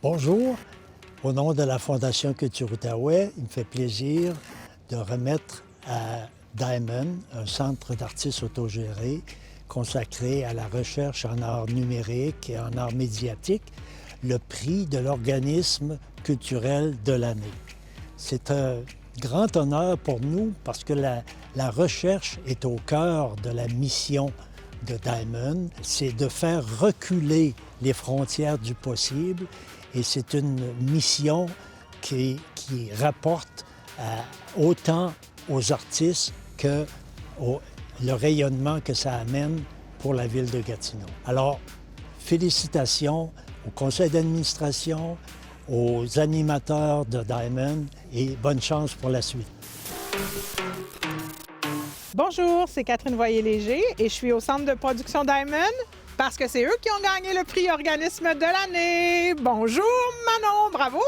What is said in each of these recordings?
Bonjour, au nom de la Fondation Culture Outaouais, il me fait plaisir de remettre à Diamond, un centre d'artistes autogérés consacré à la recherche en art numérique et en art médiatique, le prix de l'organisme culturel de l'année. C'est un grand honneur pour nous parce que la recherche est au cœur de la mission de Diamond. C'est de faire reculer les frontières du possible et c'est une mission qui rapporte autant aux artistes que le rayonnement que ça amène pour la ville de Gatineau. Alors, félicitations au conseil d'administration, aux animateurs de Diamond et bonne chance pour la suite. Bonjour, c'est Catherine Voyer-Léger et je suis au centre de production Diamond parce que c'est eux qui ont gagné le prix organisme de l'année. Bonjour Manon, bravo!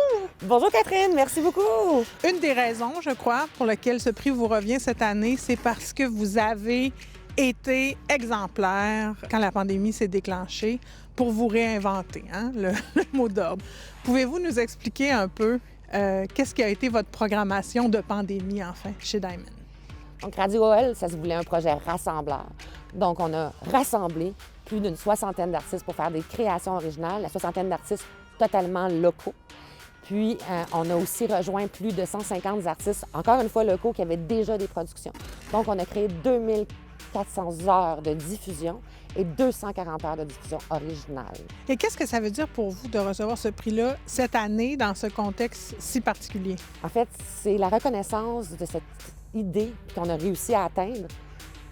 Bonjour Catherine, merci beaucoup! Une des raisons, je crois, pour lesquelles ce prix vous revient cette année, c'est parce que vous avez été exemplaire quand la pandémie s'est déclenchée pour vous réinventer, hein, le mot d'ordre. Pouvez-vous nous expliquer un peu qu'est-ce qui a été votre programmation de pandémie, enfin, chez Diamond? Donc, Radio OL, ça se voulait un projet rassembleur. Donc, on a rassemblé plus d'une soixantaine d'artistes pour faire des créations originales, la soixantaine d'artistes totalement locaux. Puis, on a aussi rejoint plus de 150 artistes, encore une fois locaux, qui avaient déjà des productions. Donc, on a créé 2400 heures de diffusion et 240 heures de diffusion originale. Et qu'est-ce que ça veut dire pour vous de recevoir ce prix-là cette année dans ce contexte si particulier? En fait, c'est la reconnaissance de cette idée qu'on a réussi à atteindre.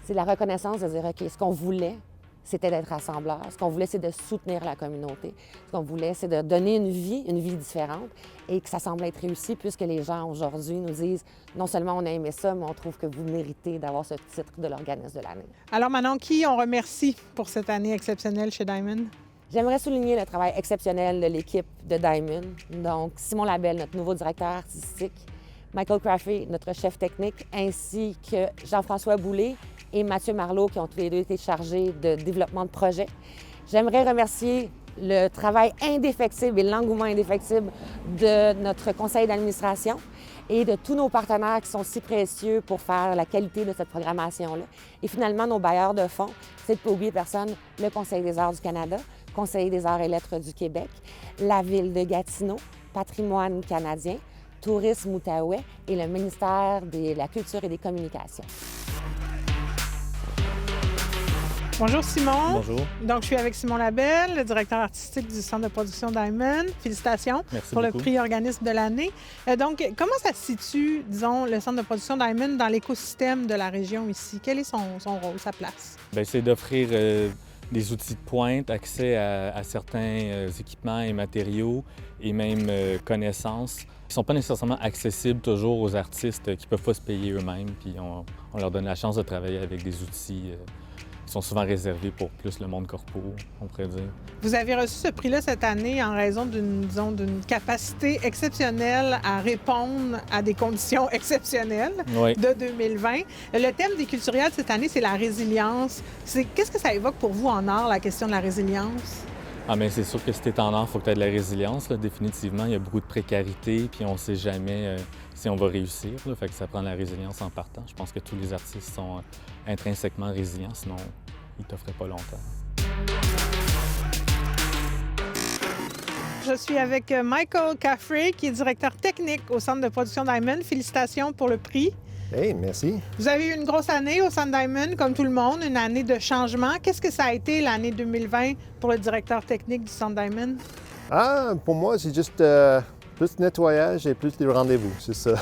C'est la reconnaissance de dire, OK, ce qu'on voulait, c'était d'être rassembleur. Ce qu'on voulait, c'est de soutenir la communauté. Ce qu'on voulait, c'est de donner une vie différente et que ça semble être réussi puisque les gens aujourd'hui nous disent non seulement on a aimé ça, mais on trouve que vous méritez d'avoir ce titre de l'organisme de l'année. Alors Manon, qui on remercie pour cette année exceptionnelle chez Diamond? J'aimerais souligner le travail exceptionnel de l'équipe de Diamond. Donc, Simon Labelle, notre nouveau directeur artistique, Michael Craffey, notre chef technique, ainsi que Jean-François Boulay et Mathieu Marleau, qui ont tous les deux été chargés de développement de projet. J'aimerais remercier le travail indéfectible et l'engouement indéfectible de notre conseil d'administration et de tous nos partenaires qui sont si précieux pour faire la qualité de cette programmation-là. Et finalement, nos bailleurs de fonds, c'est de ne pas oublier personne, le Conseil des arts du Canada, Conseil des arts et lettres du Québec, la Ville de Gatineau, Patrimoine canadien, Tourisme Outaouais et le ministère de la Culture et des Communications. Bonjour Simon. Bonjour. Donc, je suis avec Simon Labelle, le directeur artistique du centre de production Diamond. Félicitations pour le prix organisme de l'année. Donc, comment ça se situe, disons, le centre de production Diamond dans l'écosystème de la région ici? Quel est son rôle, sa place? Bien, c'est d'offrir des outils de pointe, accès à certains équipements et matériaux et même connaissances qui ne sont pas nécessairement accessibles toujours aux artistes qui ne peuvent pas se payer eux-mêmes. Puis on leur donne la chance de travailler avec des outils qui sont souvent réservés pour plus le monde corpo, on pourrait dire. Vous avez reçu ce prix-là cette année en raison d'une capacité exceptionnelle à répondre à des conditions exceptionnelles de 2020. Le thème des culturels cette année, c'est la résilience. Qu'est-ce que ça évoque pour vous en art, la question de la résilience? Ah, mais c'est sûr que si tu es en art, il faut que tu aies de la résilience, là, définitivement. Il y a beaucoup de précarité, puis on ne sait jamais si on va réussir. Là, fait que ça prend de la résilience en partant. Je pense que tous les artistes sont intrinsèquement résilients, sinon ils ne t'offraient pas longtemps. Je suis avec Michael Caffrey, qui est directeur technique au centre de production Diamond. Félicitations pour le prix. Hey, merci. Vous avez eu une grosse année au centre Diamond, comme tout le monde, une année de changement. Qu'est-ce que ça a été l'année 2020 pour le directeur technique du centre Diamond? Ah, pour moi, c'est juste plus de nettoyage et plus de rendez-vous, c'est ça.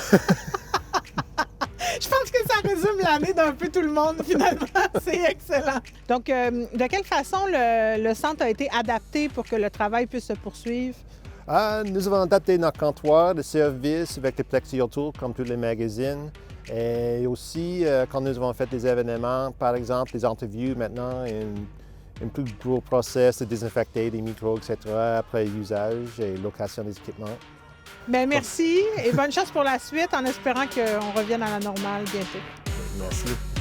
Je pense que ça résume l'année d'un peu tout le monde, finalement. C'est excellent. Donc, de quelle façon le centre a été adapté pour que le travail puisse se poursuivre? Nous avons adapté notre comptoir de service avec des plexi autour, comme tous les magazines. Et aussi, quand nous avons fait des événements, par exemple, des interviews maintenant, un plus gros process de désinfecter des micros, etc., après usage et location des équipements. Bien, merci et bonne chance pour la suite en espérant qu'on revienne à la normale bientôt. Merci.